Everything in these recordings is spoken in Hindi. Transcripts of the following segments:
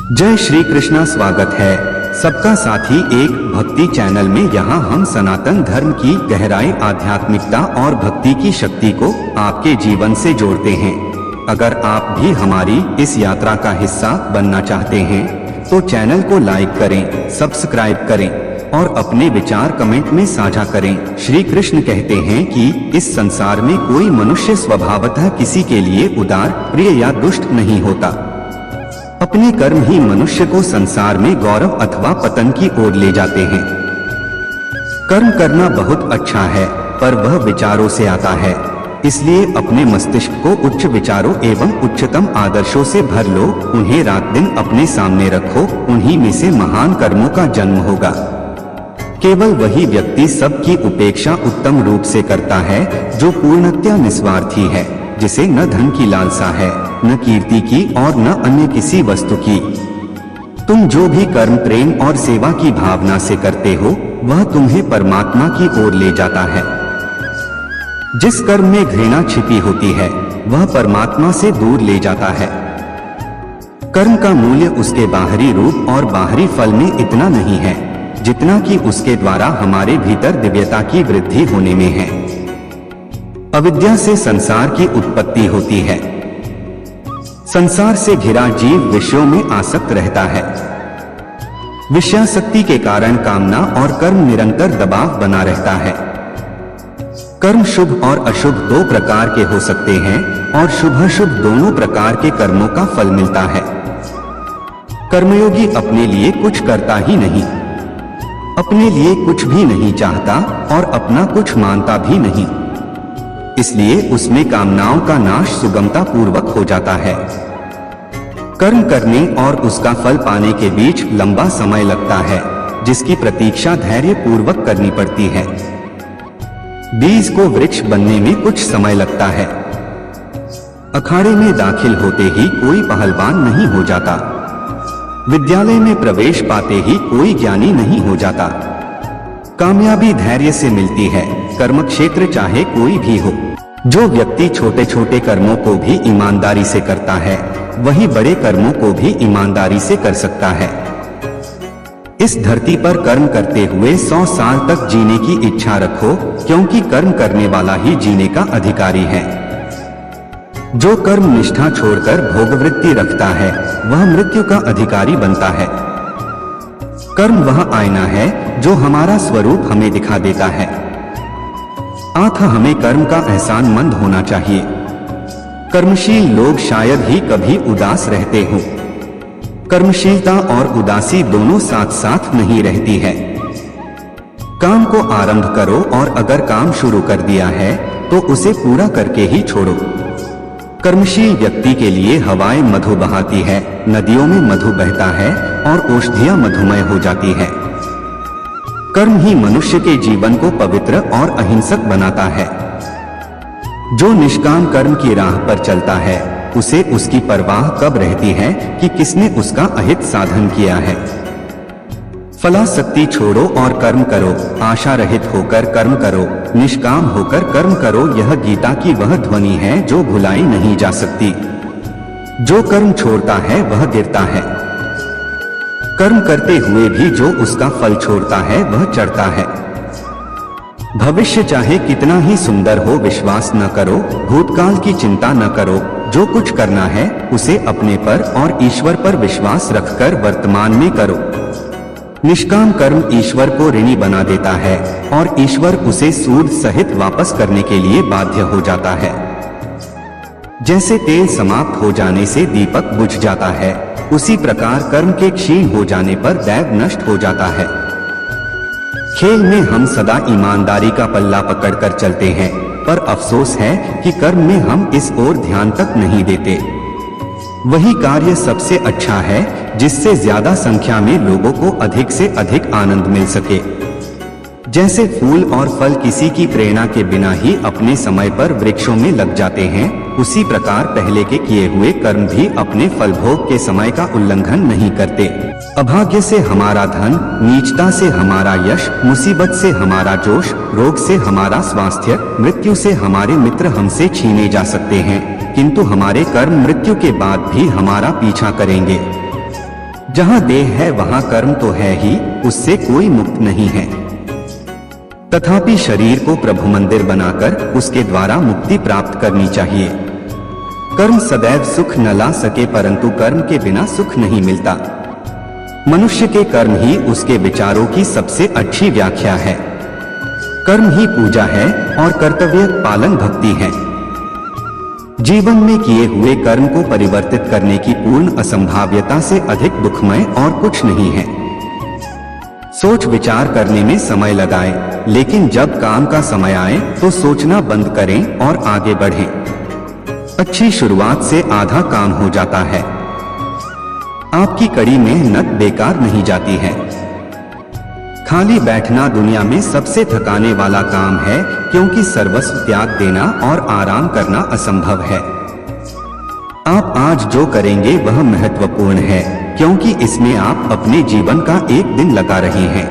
जय श्री कृष्णा। स्वागत है सबका साथी एक भक्ति चैनल में। यहाँ हम सनातन धर्म की गहराई, आध्यात्मिकता और भक्ति की शक्ति को आपके जीवन से जोड़ते हैं। अगर आप भी हमारी इस यात्रा का हिस्सा बनना चाहते हैं तो चैनल को लाइक करें, सब्सक्राइब करें और अपने विचार कमेंट में साझा करें। श्री कृष्ण कहते हैं कि इस संसार में कोई मनुष्य स्वभावतः किसी के लिए उदार, प्रिय या दुष्ट नहीं होता। अपने कर्म ही मनुष्य को संसार में गौरव अथवा पतन की ओर ले जाते हैं। कर्म करना बहुत अच्छा है, पर वह विचारों से आता है। इसलिए अपने मस्तिष्क को उच्च विचारों एवं उच्चतम आदर्शों से भर लो। उन्हें रात दिन अपने सामने रखो। उन्हीं में से महान कर्मों का जन्म होगा। केवल वही व्यक्ति सबकी उपेक्षा उत्तम रूप से करता है जो पूर्णतया निस्वार्थी है, जिसे न धन की लालसा है, न कीर्ति की और न अन्य किसी वस्तु की। तुम जो भी कर्म प्रेम और सेवा की भावना से करते हो वह तुम्हें परमात्मा की ओर ले जाता है। जिस कर्म में घृणा छिपी होती है वह परमात्मा से दूर ले जाता है। कर्म का मूल्य उसके बाहरी रूप और बाहरी फल में इतना नहीं है जितना कि उसके द्वारा हमारे भीतर दिव्यता की वृद्धि होने में है। अविद्या से संसार की उत्पत्ति होती है। संसार से घिरा जीव विषयों में आसक्त रहता है। विषयासक्ति के कारण कामना और कर्म निरंतर दबाव बना रहता है। कर्म शुभ और अशुभ दो प्रकार के हो सकते हैं और शुभ शुभ दोनों प्रकार के कर्मों का फल मिलता है। कर्मयोगी अपने लिए कुछ करता ही नहीं, अपने लिए कुछ भी नहीं चाहता और अपना कुछ मानता भी नहीं। इसलिए उसमें कामनाओं का नाश सुगमता पूर्वक हो जाता है। कर्म करने और उसका फल पाने के बीच लंबा समय लगता है, जिसकी प्रतीक्षा धैर्य पूर्वक करनी पड़ती है। बीज को वृक्ष बनने में कुछ समय लगता है। अखाड़े में दाखिल होते ही कोई पहलवान नहीं हो जाता। विद्यालय में प्रवेश पाते ही कोई ज्ञानी नहीं हो जाता। कामयाबी धैर्य से मिलती है, कर्म क्षेत्र चाहे कोई भी हो। जो व्यक्ति छोटे छोटे कर्मों को भी ईमानदारी से करता है वही बड़े कर्मों को भी ईमानदारी से कर सकता है। इस धरती पर कर्म करते हुए 100 साल तक जीने की इच्छा रखो, क्योंकि कर्म करने वाला ही जीने का अधिकारी है। जो कर्म निष्ठा छोड़कर भोगवृत्ति रखता है वह मृत्यु का अधिकारी बनता है। कर्म वह आईना है जो हमारा स्वरूप हमें दिखा देता है। अतः हमें कर्म का एहसानमंद होना चाहिए। कर्मशील लोग शायद ही कभी उदास रहते हों। कर्मशीलता और उदासी दोनों साथ साथ नहीं रहती है। काम को आरंभ करो और अगर काम शुरू कर दिया है तो उसे पूरा करके ही छोड़ो। कर्मशील व्यक्ति के लिए हवाएं मधु बहाती है, नदियों में मधु बहता है और औषधियां मधुमय हो जाती है। कर्म ही मनुष्य के जीवन को पवित्र और अहिंसक बनाता है। जो निष्काम कर्म की राह पर चलता है उसे उसकी परवाह कब रहती है कि किसने उसका अहित साधन किया है। फलासक्ति छोड़ो और कर्म करो। आशा रहित होकर कर्म करो, निष्काम होकर कर्म करो। यह गीता की वह ध्वनि है जो भुलाई नहीं जा सकती। जो कर्म छोड़ता है वह गिरता है। कर्म करते हुए भी जो उसका फल छोड़ता है वह चढ़ता है। भविष्य चाहे कितना ही सुंदर हो विश्वास न करो। भूतकाल की चिंता न करो। जो कुछ करना है उसे अपने पर और ईश्वर पर विश्वास रखकर वर्तमान में करो। निष्काम कर्म ईश्वर को ऋणी बना देता है और ईश्वर उसे सूद सहित वापस करने के लिए बाध्य हो जाता है। जैसे तेल समाप्त हो जाने से दीपक बुझ जाता है, उसी प्रकार कर्म के क्षीण हो जाने पर दैव नष्ट हो जाता है। खेल में हम सदा ईमानदारी का पल्ला पकड़कर चलते हैं, पर अफसोस है कि कर्म में हम इस ओर ध्यान तक नहीं देते। वही कार्य सबसे अच्छा है जिससे ज्यादा संख्या में लोगों को अधिक से अधिक आनंद मिल सके। जैसे फूल और फल किसी की प्रेरणा के बिना ही अपने समय पर वृक्षों में लग जाते हैं, उसी प्रकार पहले के किए हुए कर्म भी अपने फल भोग के समय का उल्लंघन नहीं करते। अभाग्य से हमारा धन, नीचता से हमारा यश, मुसीबत से हमारा जोश, रोग से हमारा स्वास्थ्य, मृत्यु से हमारे मित्र हमसे छीने जा सकते हैं, किंतु हमारे कर्म मृत्यु के बाद भी हमारा पीछा करेंगे। जहां देह है वहां कर्म तो है ही, उससे कोई मुक्त नहीं है। तथापि शरीर को प्रभु मंदिर बनाकर उसके द्वारा मुक्ति प्राप्त करनी चाहिए। कर्म सदैव सुख न ला सके, परंतु कर्म के बिना सुख नहीं मिलता। मनुष्य के कर्म ही उसके विचारों की सबसे अच्छी व्याख्या है। कर्म ही पूजा है और कर्तव्य पालन भक्ति है। जीवन में किए हुए कर्म को परिवर्तित करने की पूर्ण असंभाव्यता से अधिक दुखमय और कुछ नहीं है। सोच विचार करने में समय लगाएं, लेकिन जब काम का समय आए तो सोचना बंद करें और आगे बढ़ें। अच्छी शुरुआत से आधा काम हो जाता है। आपकी कड़ी मेहनत बेकार नहीं जाती है। खाली बैठना दुनिया में सबसे थकाने वाला काम है, क्योंकि सर्वस्व त्याग देना और आराम करना असंभव है। आप आज जो करेंगे वह महत्वपूर्ण है, क्योंकि इसमें आप अपने जीवन का एक दिन लगा रहे हैं।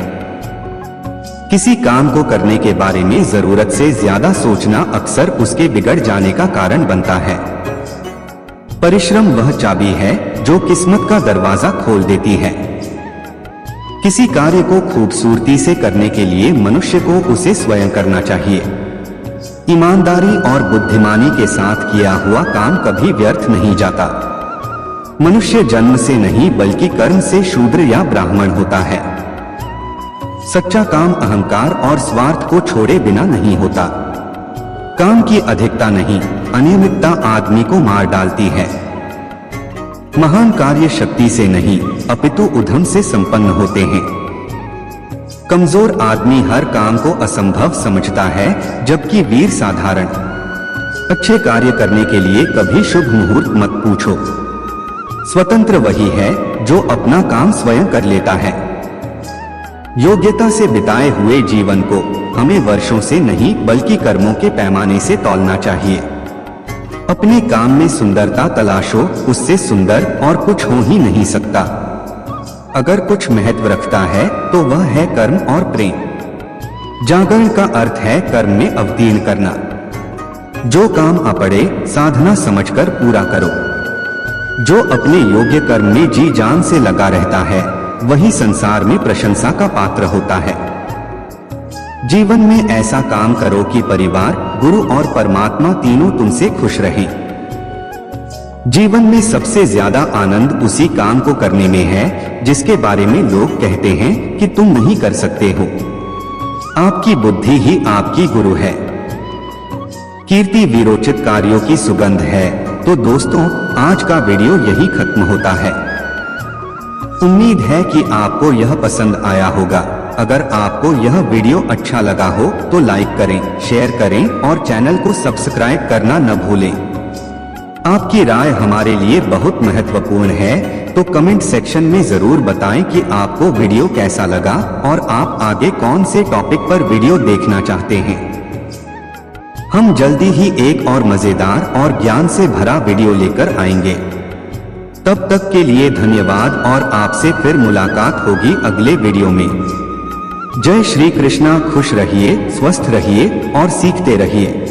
किसी काम को करने के बारे में जरूरत से ज्यादा सोचना अक्सर उसके बिगड़ जाने का कारण बनता है। परिश्रम वह चाबी है जो किस्मत का दरवाजा खोल देती है। किसी कार्य को खूबसूरती से करने के लिए मनुष्य को उसे स्वयं करना चाहिए। ईमानदारी और बुद्धिमानी के साथ किया हुआ काम कभी व्यर्थ नहीं जाता। मनुष्य जन्म से नहीं बल्कि कर्म से शूद्र या ब्राह्मण होता है। सच्चा काम अहंकार और स्वार्थ को छोड़े बिना नहीं होता। काम की अधिकता नहीं, अनियमितता आदमी को मार डालती है। महान कार्य शक्ति से नहीं अपितु उद्यम से संपन्न होते हैं। कमजोर आदमी हर काम को असंभव समझता है, जबकि वीर साधारण। अच्छे कार्य करने के लिए कभी शुभ मुहूर्त मत पूछो। स्वतंत्र वही है जो अपना काम स्वयं कर लेता है। योग्यता से बिताए हुए जीवन को हमें वर्षों से नहीं बल्कि कर्मों के पैमाने से तौलना चाहिए। अपने काम में सुंदरता तलाशो, उससे सुंदर और कुछ हो ही नहीं सकता। अगर कुछ महत्व रखता है तो वह है कर्म और प्रेम। जागरण का अर्थ है कर्म में अवतीर्ण करना। जो काम आ पड़े साधना समझकर पूरा करो। जो अपने योग्य कर्म में जी जान से लगा रहता है वही संसार में प्रशंसा का पात्र होता है। जीवन में ऐसा काम करो कि परिवार, गुरु और परमात्मा तीनों तुमसे खुश रहें। जीवन में सबसे ज्यादा आनंद उसी काम को करने में है जिसके बारे में लोग कहते हैं कि तुम नहीं कर सकते हो। आपकी बुद्धि ही आपकी गुरु है। कीर्ति वीरोचित कार्यों की सुगंध है। तो दोस्तों, आज का वीडियो यही खत्म होता है। उम्मीद है कि आपको यह पसंद आया होगा। अगर आपको यह वीडियो अच्छा लगा हो तो लाइक करें, शेयर करें और चैनल को सब्सक्राइब करना न भूलें। आपकी राय हमारे लिए बहुत महत्वपूर्ण है, तो कमेंट सेक्शन में जरूर बताएं कि आपको वीडियो कैसा लगा और आप आगे कौन से टॉपिक पर वीडियो देखना चाहते हैं। हम जल्दी ही एक और मजेदार और ज्ञान से भरा वीडियो लेकर आएंगे। तब तक के लिए धन्यवाद और आपसे फिर मुलाकात होगी अगले वीडियो में। जय श्री कृष्णा। खुश रहिए, स्वस्थ रहिए और सीखते रहिए।